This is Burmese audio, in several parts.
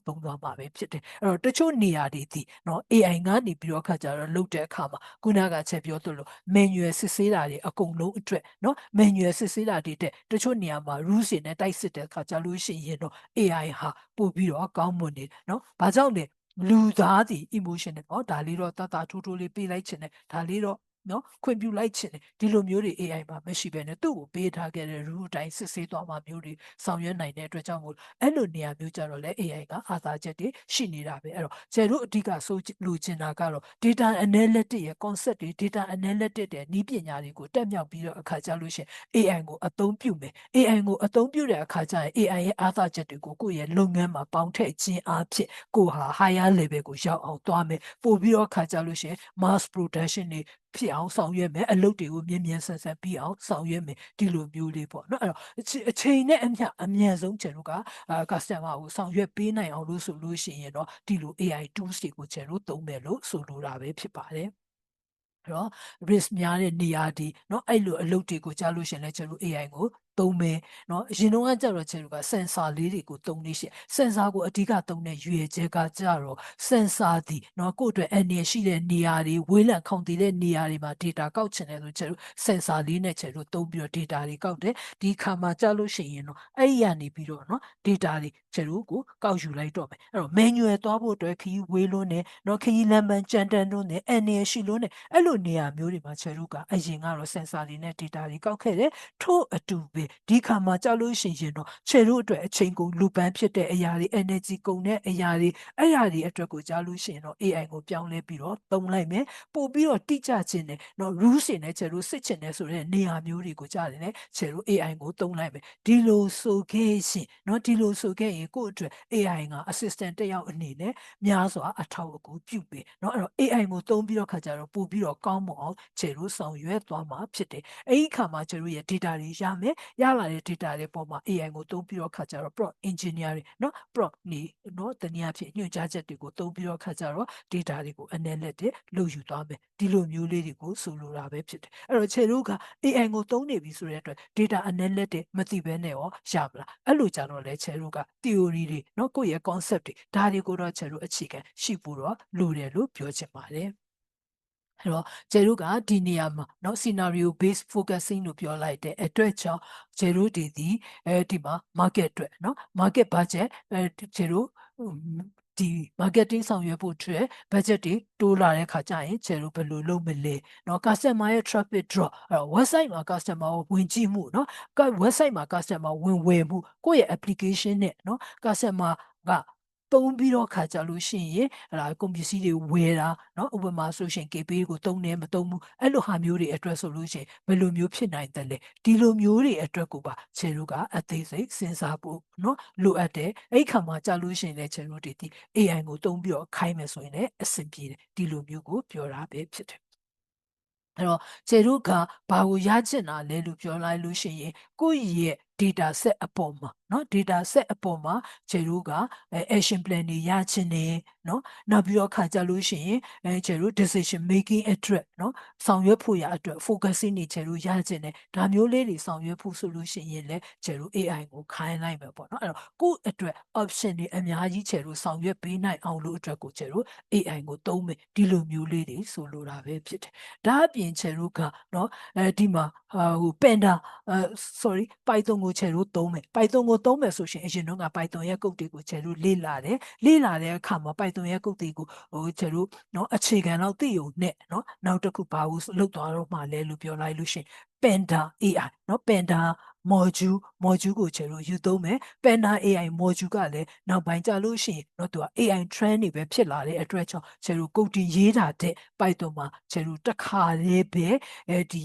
သုံးသွားမှာပဲဖြစ်တယ်အဲ့တော့တချို့နေရာတွေဒီနော် AI ကနေပြီးတော့ခါကြတော့လုတ်တဲ့အခါမှာခုနကချက်ပြောသလို manual စစ်ဆေးတာတွေအကုန်လုံးအတွက်နော် manual စစ်ဆေးတာတွေတဲ့တချို့နေရာမှာ rules တွေနဲ့တိုက်စစ်တဲ့အခါကြလို့ရှိရင်တော့ AI ဟာပို့ပြီးတော့ကောင်းမွန်နေနော်ဘာကြောင့်လဲလူသားဒီ emotion နဲ့နော်ဒါလေးတော့တတထိုးထိုးလေးပေးလိုက်ချင်တယ်ဒါလေးတော့နော်ခွင့်ပြုလိုက်ချင်တယ်ဒီလိုမျိုးတွေ AI မှာမရှိဘဲနဲ့သူ့ကိုပေးထားခဲ့တဲ့ rule တိုင်းစစ်ဆေးသွားမှာမျိုးတွေဆောင်ရွက်နိုင်တဲ့အတွက်ကြောင့်မို့အဲ့လိုနေရာမျိုးကြတော့လေ AI ကအာသာချက်တွေရှိနေတာပဲအဲ့တော့ကျယ်တို့အဓိကဆိုလိုချင်တာကတော့ data analytics ရဲ့ concept တွေ data analytics တဲ့နည်းပညာတွေကိုတက်မြောက်ပြီးတော့အခါကြလို့ရှိရင် AI ကိုအသုံးပြုမယ် AI ကိုအသုံးပြုတဲ့အခါကျရင် AI ရဲ့အာသာချက်တွေကိုကိုယ့်ရဲ့လုပ်ငန်းမှာပေါင်းထည့်ခြင်းအဖြစ်ကိုဟာ higher level ကိုရောက်အောင်သွားမယ်ပို့ပြီးတော့အခါကြလို့ရှိရင် mass production တွေဖြစ်အောင်ဆောင်ရွက်မယ်အလုပ်တွေကိုမြင်မြန်ဆန်ဆန်ပြီးအောင်ဆောင်ရွက်မယ်ဒီလိုမျိုးလေးပေါ့နော်အဲ့တော့အချိန်နဲ့အမြန်ဆုံးကျွန်တော်ကcustomer ကိုဆောင်ရွက်ပေးနိုင်အောင်လို့ဆိုလို့ရှိရင်တော့ဒီလို AI tools တွေကိုကျွန်တော်သုံးမယ်လို့ဆိုလိုတာပဲဖြစ်ပါတယ်နော် risk များတဲ့နေရာဒီเนาะအဲ့လိုအလုပ်တွေကိုကြားလို့ရှင်လဲကျွန်တော် AI ကိုသုံးမယ်เนาะအရင်တော့ကကြတော့ကျွန်တော်က sensor လေးတွေကိုသုံးနေရှင် sensor ကိုအဓိကသုံးတဲ့ရွေချက်ကကြတော့ sensor ဒီเนาะကိုယ့်အတွက်အနေရှိတဲ့နေရာတွေဝေးလံခေါင်တည်တဲ့နေရာတွေမှာ data ကောက်ချင်တယ်ဆိုကျွန်တော် sensor လေးနဲ့ကျွန်တော်သုံးပြီးတော့ data တွေကောက်တယ်ဒီခါမှာကြားလို့ရှိရင်တော့အဲ့ဒီကနေပြီးတော့เนาะ data တွေကျွန်တော်ကိုကောက်ယူလိုက်တော့မယ်အဲ့တော့ manual သွားဖို့အတွက်ခရီးဝေးလို့နဲ့เนาะခရီးလမ်းပန်းကြမ်းတမ်းလို့နဲ့အနေရှိလို့နဲ့အဲ့လိုနေရာမျိုးတွေမှာကျွန်တော်ကအရင်ကတော့ sensor တွေနဲ့ data တွေကောက်ခဲ့တယ်ထို့အတူပဲဒီခါမှာကြားလို့ရှိရင်တော့ကျွန်တော်အတွက်အချိန်ကုန်လူပန်းဖြစ်တဲ့အရာတွေ energy ကုန်တဲ့အရာတွေအဲ့ရာတွေအတွက်ကိုကြားလို့ရှိရင်တော့ AI ကိုပြောင်းလဲပြီးတော့သုံးလိုက်မယ်ပို့ပြီးတော့တိကျခြင်းနဲ့เนาะ rules တွေနဲ့ကျွန်တော်စစ်ချင်တယ်ဆိုတဲ့နေရာမျိုးတွေကိုကြားတယ်နဲ့ကျွန်တော် AI ကိုသုံးလိုက်မယ်ဒီလိုဆိုခဲ့ရှင်เนาะဒီလိုဆိုခဲ့ရင်ကိုယ့်အတွက် AI က assistant တစ်ယောက်အနေနဲ့များစွာအထောက်အကူပြုပေးเนาะအဲ့တော့ AI ကိုသုံးပြီးတော့ခါကြတော့ပို့ပြီးတော့ကောင်းမွန်အောင်ကျွန်တော်ဆောင်ရွက်သွားမှာဖြစ်တယ်အဲ့ဒီခါမှာကျွန်တော်ရဲ့ data တွေရမယ်ရလာတဲ့ data တွေပေါ်မှာ AI ကိုသုံးပြီးတော့ခါကြတော့ prompt engineering เนาะ prompt နေเนาะတနည်းအားဖြင့်ညွှန်ကြားချက်တွေကိုသုံးပြီးတော့ခါကြတော့ data တွေကို analytic လုပ်ယူသွားမယ်ဒီလိုမျိုးလေးတွေကိုဆိုလိုတာပဲဖြစ်တယ်အဲ့တော့ကျွန်တော်က AI ကိုသုံးနေပြီဆိုတဲ့အတွက် data analytic မသိဘဲနဲ့ရောရမလားအဲ့လိုကြတော့လေကျွန်တော်က theory တွေเนาะကိုယ့်ရဲ့ concept တွေဒါတွေကိုတော့ကျွန်တော်အခြေခံရှိဖို့တော့လိုတယ်လို့ပြောချင်ပါတယ်အဲ့တော့ကျတို့ကဒီနေရာမှာเนาะ scenario based focusing လို့ပြောလိုက်တဲ့အတွက်ကြောင့်ကျတို့ဒီမှာ market အတွက်เนาะ market budget ကျတို့ဒီ marketing ဆောင်ရွက်ဖို့အတွက် budget တွေတိုးလာတဲ့ခါကျရင်ကျတို့ဘယ်လိုလုပ်မလဲเนาะ customer ရဲ့ traffic drop အဲ့တော့ website မှာ customer ဝင်ကြည့်မှုเนาะ website မှာ customer ဝင်ဝယ်မှုကိုယ့်ရဲ့ application နဲ့เนาะ customer ကသုံးပြီးတော့ခါကြလို့ရှိရင်အဲ့ဒါကုန်ပစ္စည်းတွေဝယ်တာเนาะဥပမာဆိုရှင် KPI ကိုသုံးတယ်မသုံးဘူးအဲ့လိုဟာမျိုးတွေအတွက်ဆိုလို့ရှိရင်ဘယ်လိုမျိုးဖြစ်နိုင်တယ်လဲဒီလိုမျိုးတွေအတွက်ကိုပါခြေတို့ကအသေးစိတ်စဉ်းစားဖို့เนาะလိုအပ်တယ်အဲ့ခါမှာကြာလို့ရှိရင်လည်းခြေတို့ဒီ AI ကိုသုံးပြီးတော့ခိုင်းမယ်ဆိုရင်လည်းအဆင်ပြေတယ်ဒီလိုမျိုးကိုပြောတာပဲဖြစ်တယ်အဲ့တော့ခြေတို့ကဘာကိုရချင်တာလဲလို့ပြောလိုက်လို့ရှိရင်ကိုယ့်ရဲ့ data set အပေါ်မှာเนาะ data set အပေါ်မှာခြေတို့ကaction plan တွေရချင်တယ်เนาะနောက်ပြီးတော့ခါကြလို့ရှိရင်ခြေတို့ decision making အတွက်เนาะဆောင်ရွက်ဖို့ရအတွက် focusing တွေခြေတို့ရချင်တယ်ဒါမျိုးလေးတွေဆောင်ရွက်ဖို့ဆိုလို့ရှိရင်လည်းခြေတို့ AI ကိုခိုင်းလိုက်မယ်ပေါ့เนาะအဲ့တော့ကိုယ့်အတွက် option တွေအများကြီးခြေတို့ဆောင်ရွက်ပေးနိုင်အောင်လို့အတွက်ကိုခြေတို့ AI ကိုသုံးမယ်ဒီလိုမျိုးလေးတွေဆိုလိုတာပဲဖြစ်တယ်ဒါအပြင်ခြေတို့ကเนาะဒီမှာဟို panda sorry python ကိုခြေတို့သုံးမယ် python ကိုသုံးမယ်ဆိုရှင်အရင်တော့က python ရဲ့ကုတ်တွေကိုခြေတို့လေ့လာတယ်လေ့လာတဲ့အခါမှာ python ရဲ့ကုတ်တွေကိုခြေတို့เนาะအခြေခံတော့သိုံနဲ့เนาะနောက်တစ်ခုဘာလို့လုတ်သွားတော့မှလဲလို့ပြောလိုက်လို့ရှင် panda AI เนาะ panda module ကိုခြေတို့ယူသုံးမယ် panda AI module ကလည်းနောက်ပိုင်းကြလို့ရှိရင်เนาะသူက AI trend တွေပဲဖြစ်လာတဲ့အတွက်ကြောင့်ခြေတို့ကုတ်တင်ရေးတာတဲ့ python မှာခြေတို့တစ်ခါလေးပဲဒီ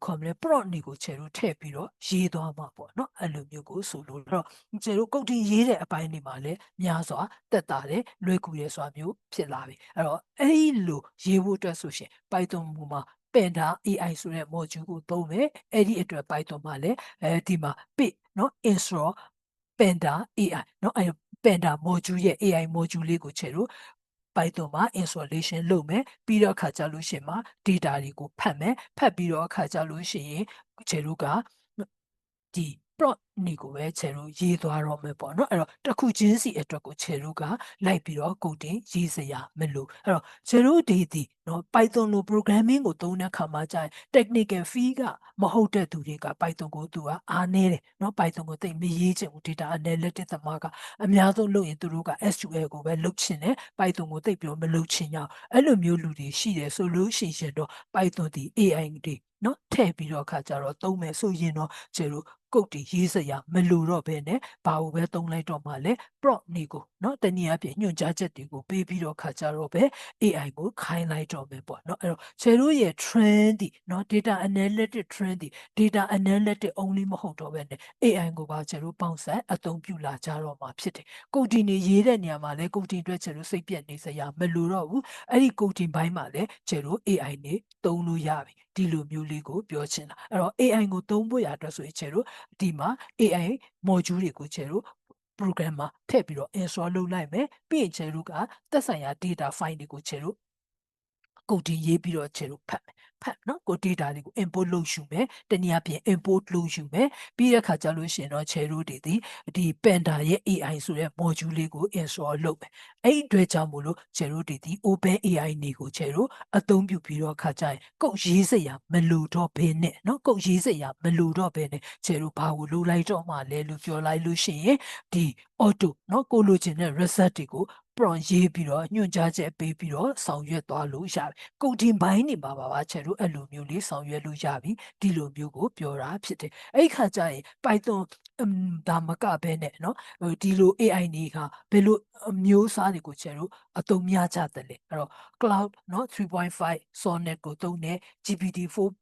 ခေါ်မလဲ prompt တွေကိုခြေတို့ထည့်ပြီးတော့ရေးသွားမှာပေါ့เนาะအဲ့လိုမျိုးကိုဆိုလို့တော့ခြေတို့ကုတ်တင်ရေးတဲ့အပိုင်းတွေမှာလည်းများစွာတက်တာတယ်လွယ်ကူတယ်ဆိုတာမျိုးဖြစ်လာပြီအဲ့တော့အဲ့ဒီလိုရေးဖို့အတွက်ဆိုရှင် python မှာpanda AI ဆိုတဲ့ module ကိုသုံးမယ်အဲ့ဒီအတွက် python မှာလည်းဒီမှာ pip เนาะ install panda AI เนาะအဲ့ panda module ရဲ့ AI module လေးကိုခြေတို့ python မှာ installation လုပ်မယ်ပြီးတော့အခါကြလို့ရှင်မှာ data တွေကိုဖတ်မယ်ဖတ်ပြီးတော့အခါကြလို့ရှိရင်ခြေတို့ကဒီ prompt နေကိုပဲခြေတို့ရေးသွားတော့မယ်ပေါ့နော်အဲ့တော့တစ်ခုချင်းစီအတွက်ကိုခြေတို့ကလိုက်ပြီးတော့ coding ရေးစရာမလိုအဲ့တော့ခြေတို့ဒီနော် Python လို programming ကိုသုံးတဲ့အခါမှာကြာရင် technical fee ကမဟုတ်တဲ့သူတွေက Python ကိုသူကအားနည်းတယ်နော် Python ကိုသိမရေးချင်ဘူး data analytics သမားကအများဆုံးလုပ်ရင်သူတို့က SQL ကိုပဲလုပ်ချင်တယ် Python ကိုသိပြီးတော့မလုပ်ချင်ကြဘူးအဲ့လိုမျိုးလူတွေရှိတယ်ဆိုလို့ရှိရင်တော့ Python ဒီ AI တွေနော်ထည့်ပြီးတော့အခါကျတော့သုံးမယ်ဆိုရင်တော့ကျတို့ကုတ်တီရေးစရာမလိုတော့ဘဲနဲ့ဘာကိုပဲသုံးလိုက်တော့မှလဲ prompt နေကိုနော်တနည်းအားဖြင့်ညွှန်ကြားချက်တွေကိုပေးပြီးတော့ခါကြတော့ပဲ AI ကိုခိုင်းလိုက်တော့မယ်ပေါ့နော်အဲ့တော့ခြေတို့ရဲ့ trend ဒီနော် data analytic trend ဒီ data analytic only မဟုတ်တော့ဘဲနဲ့ AI ကိုပါခြေတို့ပေါင်းဆက်အသုံးပြုလာကြတော့မှာဖြစ်တယ်ကုတ်တီနေရေးတဲ့နေရာမှာလဲကုတ်တီအတွက်ခြေတို့စိတ်ပြက်နေစရာမလိုတော့ဘူးအဲ့ဒီကုတ်တီဘိုင်းမှာလဲခြေတို့ AI နေသုံးလို့ရပြီဒီလိုမျိုးလေးကိုပြောချင်တာအဲ့တော့ AI ကိုသုံးဖို့ရအတွက်ဆိုရင်ခြေတို့ဒီမှာ AI module တွေကိုခြေတို့ program မှာထည့်ပြီးတော့ install လုပ်လိုက်မယ်ပြီးရင်ခြေတို့ကသက်ဆိုင်ရာ data file တွေကိုခြေတို့ကိုတင်ရေးပြီးတော့ခြေတို့ဖတ်နော်ကို data တွေကို input လုပ်ယူမယ်တနည်းအားဖြင့် import လုပ်ယူမယ်ပြီးတဲ့အခါကျလို့ရှိရင်တော့ခြေတို့ဒီ Panda ရဲ့ AI ဆိုတဲ့ module လေးကို install လုပ်မယ်အဲ့ဒီအတွက်ကြောင့်မို့လို့ခြေတို့ဒီ Open AI တွေကိုခြေတို့အသုံးပြုပြီးတော့အခါကျရင်ကုတ်ရေးစရာမလိုတော့ဘဲနဲ့နော်ကုတ်ရေးစရာမလိုတော့ဘဲနဲ့ခြေတို့ဘာကိုလိုလိုက်တော့မှလဲလို့ပြောလိုက်လို့ရှိရင်ဒီ auto နော်ကိုလိုချင်တဲ့ result တွေကို prompt ရေးပြီးတော့ညွှန်ကြားချက်ပေးပြီးတော့ဆောင်ရွက်သွားလို့ရတယ်။ coding ဘိုင်းနေမှာပါခြေတို့အဲ့လိုမျိုးလေးဆောင်ရွက်လို့ရပြီဒီလိုမျိုးကိုပြောတာဖြစ်တယ်။အဲ့ခါကျရင် Python ဒါမကဘဲနဲ့နော်ဒီလို AI တွေကဘယ်လိုမျိုးစားတွေကိုခြေတို့အသုံးများကြတယ်လေအဲ့တော့ cloud နော် 3.5 sonnet ကိုသုံးတယ် GPT-4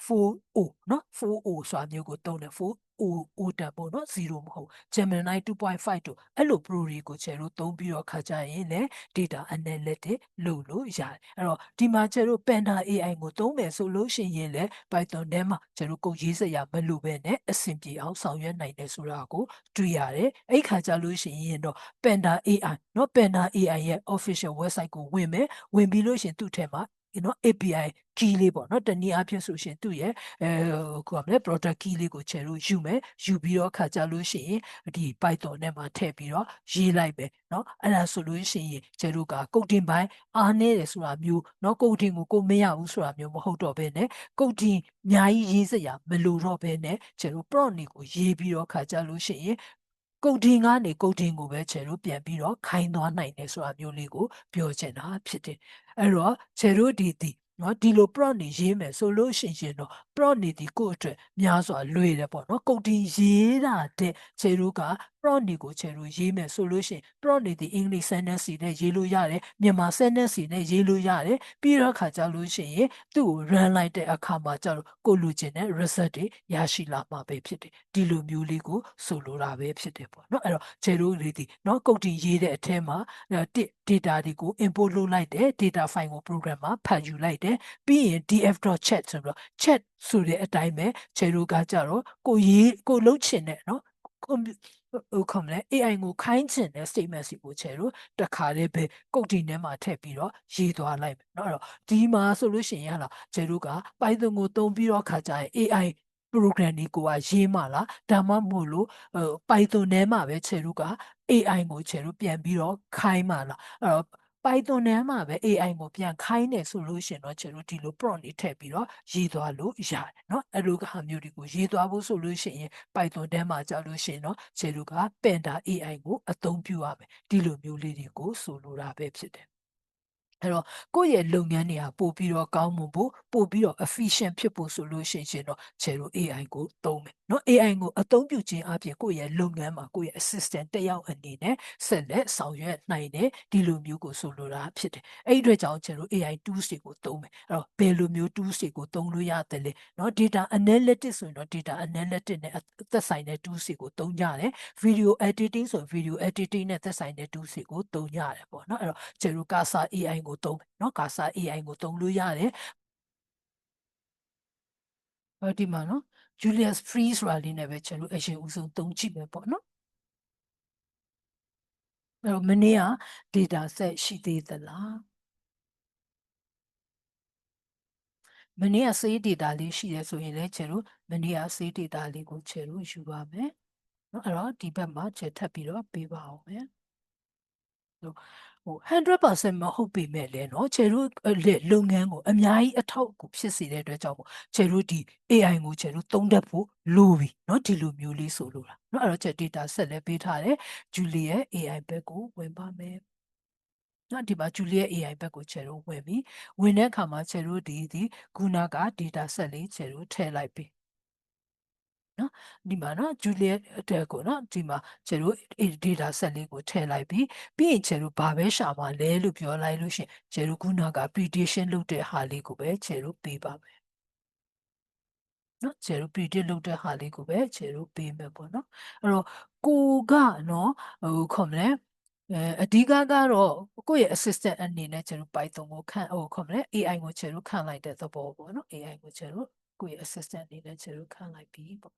4o နော် 4o ဆိုတာမျိုးကိုသုံးတယ် 4o တက်ပေါ့နော်0မဟုတ် Gemini 2.5တို့အဲ့လို pro တွေကိုခြေတို့သုံးပြီးတော့ခါကြရင်လည်း data analytic လုပ်လို့ရတယ်အဲ့တော့ဒီမှာခြေတို့ Panda AI ကိုသုံးမယ်ဆိုလို့ရှိရင်လည်း Python ထဲမှာခြေတို့ကိုရေးစရာမလိုပဲနဲ့အဆင်ပြေအောင်ဆောင်ရွက်နိုင်တယ်ဆိုတာကိုတွေ့ရတယ်အဲ့ခါကြလို့ရှိရင်တော့ Panda AI နော် Panda AI ရဲ့ official website ကိုဝင်မယ်ဝင်ပြီးလို့ရှိရင်သူ့ထဲမှာနော် API key လေးပေါ့နော်တနည်းအားဖြင့်ဆိုရှင်သူ့ရဲ့ကိုရမလဲ product key လေးကိုခြေလို့ယူမယ်ယူပြီးတော့ခါကြလို့ရှိရင်ဒီ Python ထဲမှာထည့်ပြီးတော့ရေးလိုက်ပဲเนาะအဲ့ဒါဆိုလို့ရှိရင်ခြေတို့က coding ဘိုင်းအားနည်းတယ်ဆိုတာမျိုးเนาะ coding ကိုမရဘူးဆိုတာမျိုးမဟုတ်တော့ဘဲနဲ့ coding အများကြီးရေးစရာမလိုတော့ဘဲနဲ့ခြေတို့ prompt တွေကိုရေးပြီးတော့ခါကြလို့ရှိရင်coding ကနေ coding ကိုပဲခြေတို့ပြန်ပြီးတော့ခိုင်းသွားနိုင်တယ်ဆိုတာမျိုးလေးကိုပြောချင်တာဖြစ်တယ်အဲ့တော့ခြေတို့ဒီနော်ဒီလို prompt နေရေးမယ်ဆိုလို့ရှိရင်တော့ prompt နေဒီကိုအတွက်များစွာလွယ်တယ်ပေါ့နော် coding ရေးတာတဲ့ခြေတို့က prompt တွေကိုခြေတို့ရေးမယ်ဆိုလို့ရှိရင် prompt နေဒီ English sentence နဲ့ရေးလို့ရတယ်မြန်မာ sentence နဲ့ရေးလို့ရတယ်ပြီးတော့ခါကြလို့ရှိရင်သူ့ကို run လိုက်တဲ့အခါမှာကျတော့ကိုလိုချင်တဲ့ result တွေရရှိလာမှာပဲဖြစ်တယ်ဒီလိုမျိုးလေးကိုဆိုလိုတာပဲဖြစ်တယ်ပေါ့နော်အဲ့တော့ခြေတို့လေးဒီနော် coding ရေးတဲ့အထဲမှာdata တွေကို import လုပ်လိုက်တယ် data file ကို program မှာဖတ်ယူလိုက်တယ်ပြီးရင် df.chat ဆိုပြီးတော့ chat ဆိုတဲ့အတိုင်းပဲခြေတို့ကကြတော့ကိုလုံးချင်တဲ့နော်ခေါ်မလဲ AI ကိုခိုင်းချင်တဲ့ statement စီကိုခြေတို့တခါလေးပဲကုတ်တီထဲမှာထည့်ပြီးတော့ရေးသွားလိုက်မယ်เนาะအဲ့တော့ဒီမှာဆိုလို့ရှိရင်ဟာခြေတို့က Python ကိုသုံးပြီးတော့ခါကြရင် AI program တွေကိုရေးမှလားဒါမှမဟုတ်လို့Python ထဲမှာပဲခြေတို့က AI ကိုခြေတို့ပြန်ပြီးတော့ခိုင်းမှလားအဲ့တော့Python ထဲမှာပဲ AI ကိုပြန်ခိုင်းတယ်ဆိုလို့ရှိရင်တော့ခြေတို့ဒီလို prompt တွေထည့်ပြီးတော့ရေးသွားလို့ရတယ်เนาะအဲ့လိုဟာမျိုးတွေကိုရေးသွားဖို့ဆိုလို့ရှိရင် Python ထဲမှာကြာလို့ရှိရင်တော့ခြေတို့က Panda AI ကိုအသုံးပြုရမယ်ဒီလိုမျိုးလေးတွေကိုဆိုလိုတာပဲဖြစ်တယ်အဲ့တော့ကိုယ့်ရဲ့လုပ်ငန်းတွေဟာပို့ပြီးတော့ကောင်းမှုဖို့ပို့ပြီးတော့ efficient ဖြစ်ဖို့ဆိုလို့ရှိရင်တော့ခြေတို့ AI ကိုသုံးမယ်เนาะ AI ကိုအသုံးပြုခြင်းအပြင်ကိုယ့်ရဲ့လုပ်ငန်းမှာကိုယ့်ရဲ့ assistant တစ်ယောက်အနေနဲ့ဆက်လက်ဆောင်ရွက်နိုင်တယ်ဒီလိုမျိုးကိုဆိုလိုတာဖြစ်တယ်အဲ့ဒီအတွက်ကြောင့်ခြေတို့ AI tools တွေကိုသုံးမယ်အဲ့တော့ဘယ်လိုမျိုး tools တွေကိုသုံးလို့ရတယ်လဲเนาะ data analytics ဆိုရင်တော့ data analytics နဲ့သက်ဆိုင်တဲ့ tools တွေကိုသုံးကြတယ် video editing ဆိုရင် video editing နဲ့သက်ဆိုင်တဲ့ tools တွေကိုသုံးကြတယ်ပေါ့เนาะအဲ့တော့ခြေတို့ Casa AI ကိုသုံးမယ်เนาะ Casa AI ကိုသုံးလို့ရတယ်ဒီမှာเนาะ Julius Free ဆိုတာလေးနဲ့ပဲခြေတို့အရင်ဦးဆုံးသုံးကြည့်မယ်ပေါ့เนาะအဲ့တော့မနေ့က data set ရှိသေးသလားမနေ့က save data လေးရှိတယ်ဆိုရင်လည်းခြေတို့ မနီယာဆေး data လေးကိုခြေလို့ယူပါမယ်နော်အဲ့တော့ဒီဘက်မှာခြေထပ်ပြီးတော့ပေးပါအောင်မယ်100% မဟုတ်ပေမဲ့လည်းเนาะခြေတို့လုပ်ငန်းကိုအများကြီးအထောက်အကူဖြစ်စေတဲ့အတွက်ကြောင့်မို့ခြေတို့ဒီ AI ကိုခြေတို့သုံးတတ်ဖို့လိုပြီเนาะဒီလိုမျိုးလေးဆိုလိုတာเนาะအဲ့တော့ခြေ data set လည်းပေးထားတယ် Julie ရဲ့ AI ဘက်ကိုဝင်ပါမယ်နော်ဒီမှာ Julie ရဲ့ AI ဘက်ကိုခြေတို့ဝင်ပြီဝင်တဲ့အခါမှာခြေတို့ဒီခုနက data set လေးခြေတို့ထည့်လိုက်ပြီနော်ဒီမှာနော် Julie တဲ့ကိုနော်ဒီမှာခြေတို့ data set လေးကိုထည့်လိုက်ပြီးရင်ခြေတို့ဘာပဲရှာမှာလဲလို့ပြောလိုက်လို့ရှင်ခြေတို့ခုနက prediction လုပ်တဲ့ဟာလေးကိုပဲခြေတို့ပေးပါမယ်နော်ခြေတို့ predict လုပ်တဲ့ဟာလေးကိုပဲခြေတို့ပေးမယ်ပေါ့နော်အဲ့တော့ကိုကနော်ခေါ်မလဲအဓိကကတော့ကိုယ့်ရဲ့ assistant အနေနဲ့ခြေတို့ Python ကိုခေါ်မလဲ AI ကိုခြေတို့ခန့်လိုက်တဲ့သဘောပေါ့နော် AI ကိုခြေတို့ကိုယ့်ရဲ့ assistant အနေနဲ့ခြေတို့ခန့်လိုက်ပြီပေါ့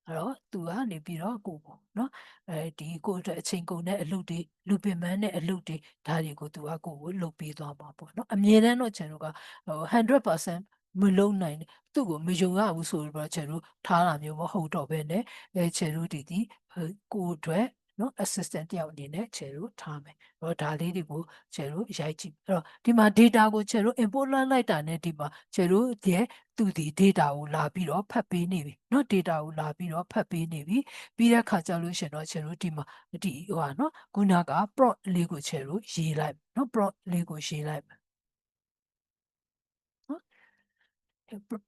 အဲ့တော့သူကနေပြီးတော့ကိုပေါ့နော်ဒီကိုအတွက်အချိန်ကုန်တဲ့အလုပ်တွေလူပင်ပန်းတဲ့အလုပ်တွေဒါတွေကိုသူကကိုလုပ်ပေးသွားမှာပေါ့နော်အမြဲတမ်းတော့ကျွန်တော်က100% မလုံးနိုင်သူ့ကိုမယုံရဘူးဆိုတော့ကျွန်တော်ထားတာမျိုးမဟုတ်တော့ဘဲနဲ့ကျွန်တော်ဒီကိုအတွက်နော် assistant တယောက်အနေနဲ့ခြေလို့ထားမယ်။တော့ဒါလေးတွေကိုခြေလို့ရိုက်ကြည့်။အဲ့တော့ဒီမှာ data ကိုခြေလို့ import လိုက်တာနဲ့ဒီမှာခြေလို့ရဲ့သူဒီ data ကိုလာပြီးတော့ဖတ်ပေးနေပြီ။နော် data ကိုလာပြီးတော့ဖတ်ပေးနေပြီ။ပြီးတဲ့အခါကျလို့ရှင်တော့ခြေလို့ဒီမှာနော်ခုနက prompt လေးကိုခြေလို့ရေးလိုက်နော် prompt လေးကိုရေးလိုက်နော်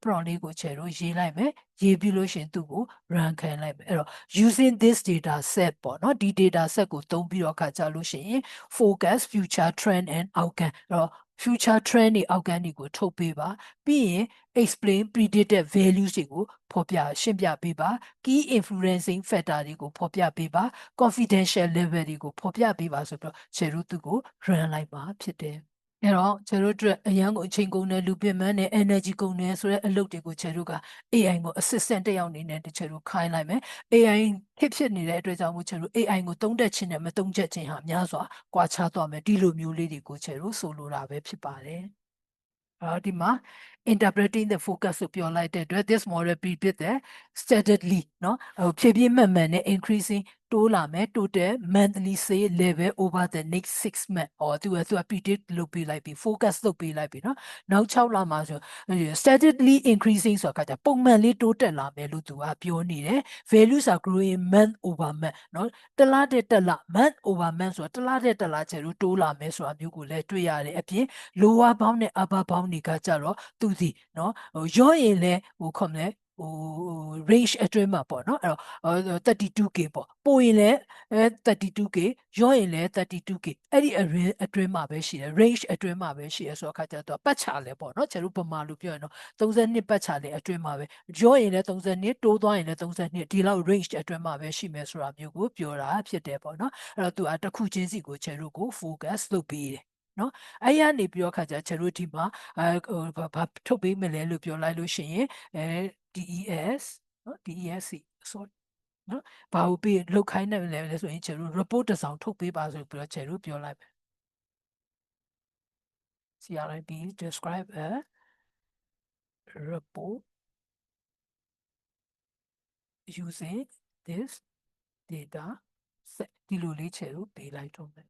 prompt လေးကိုခြေလို့ရေးလိုက်မယ်ရေးပြီးလို့ရှင်သူ့ကို run ခံလိုက်မယ်အဲ့တော့ using this data set ပေါ့နော်ဒီ data set ကိုသုံးပြီးတော့ခါကြလို့ရှိရင် focus future trend and outcome အဲ့တော့ future trend တွေ outcome တွေကိုထုတ်ပေးပါပြီးရင် explain predicted values တွေကိုဖော်ပြရှင်းပြပေးပါ key influencing factor တွေကိုဖော်ပြပေးပါ confidential level တွေကိုဖော်ပြပေးပါဆိုပြီးတော့ခြေတို့သူကို run လိုက်ပါဖြစ်တယ်အဲ့တော့ခြေတို့အတွက်အရန်ကိုအချိန်ကုန်တဲ့လူပင်ပန်းနဲ့ energy ကုန်တဲ့ဆိုတဲ့အလုပ်တွေကိုခြေတို့က AI ကို assistant တစ်ယောက်အနေနဲ့ခြေတို့ခိုင်းလိုက်မယ် AI ဖြစ်နေတဲ့အတွက်ကြောင့်မို့ခြေတို့ AI ကိုသုံးတတ်ခြင်းနဲ့မသုံးတတ်ခြင်းဟာများစွာကွာခြားသွားမယ်ဒီလိုမျိုးလေးတွေကိုခြေတို့ဆိုလိုတာပဲဖြစ်ပါတယ်ဒီမှာ interpreting the focus ဆိုပြောလိုက်တဲ့အတွက် this model predict the steadily เนาะဖြည်းဖြည်းမှန်မှန်နဲ့ increasing တိုးလာမယ် total monthly sale level over the next 6 months သူက predict လုပ်ပေးလိုက်ပြီ focus လုပ်ပေးလိုက်ပြီเนาะနောက်6လမှာဆို steadily increasing ဆိုတာကပုံမှန်လေးတိုးတက်လာမယ်လို့သူကပြောနေတယ် values are growing month over month เนาะတစ်လတဲ့တစ်လ month over month ဆိုတာတစ်လတဲ့တစ်လကျတော့တိုးလာမယ်ဆိုတာမျိုးကိုလည်းတွေ့ရတယ်အပြင် lower bound နဲ့ upper bound တွေကကြတော့သူစီเนาะရော့ရင်လည်းခေါ်မလဲrange အတွင်းမှာပေါ့နော်အဲ့တော့ 32k ပေါ့ပိုရင်လည်း32k ရော့ရင်လည်း 32k အဲ့ဒီအတွင်းမှာပဲရှိတယ် range အတွင်းမှာပဲရှိရဆိုတော့အခါကျတော့ပတ်ချလဲပေါ့နော်ကျတို့ဗမာလိုပြောရင်တော့32ပတ်ချလဲအတွင်းမှာပဲရော့ရင်လည်း32တိုးသွားရင်လည်း32ဒီလောက် range အတွင်းမှာပဲရှိမယ်ဆိုတာမျိုးကိုပြောတာဖြစ်တယ်ပေါ့နော်အဲ့တော့သူတစ်ခုချင်းစီကိုကျတို့ကို focus လုပ်ပေးတယ်နော်အဲ့ရနေပြီးတော့ခါကျကျတို့ဒီမှာဘာထုတ်ပေးမလဲလို့ပြောလိုက်လို့ရှိရင်DES နော် DESC sorry နော်ဘာကိုပေးလောက်ခိုင်းတယ်လဲဆိုရင်ကျတို့ report တစ်စောင်ထုတ်ပေးပါဆိုပြီးတော့ကျတို့ပြောလိုက်မယ် CRIP describe a report using this data set ဒီလိုလေးကျတို့ပေးလိုက်တော့မယ်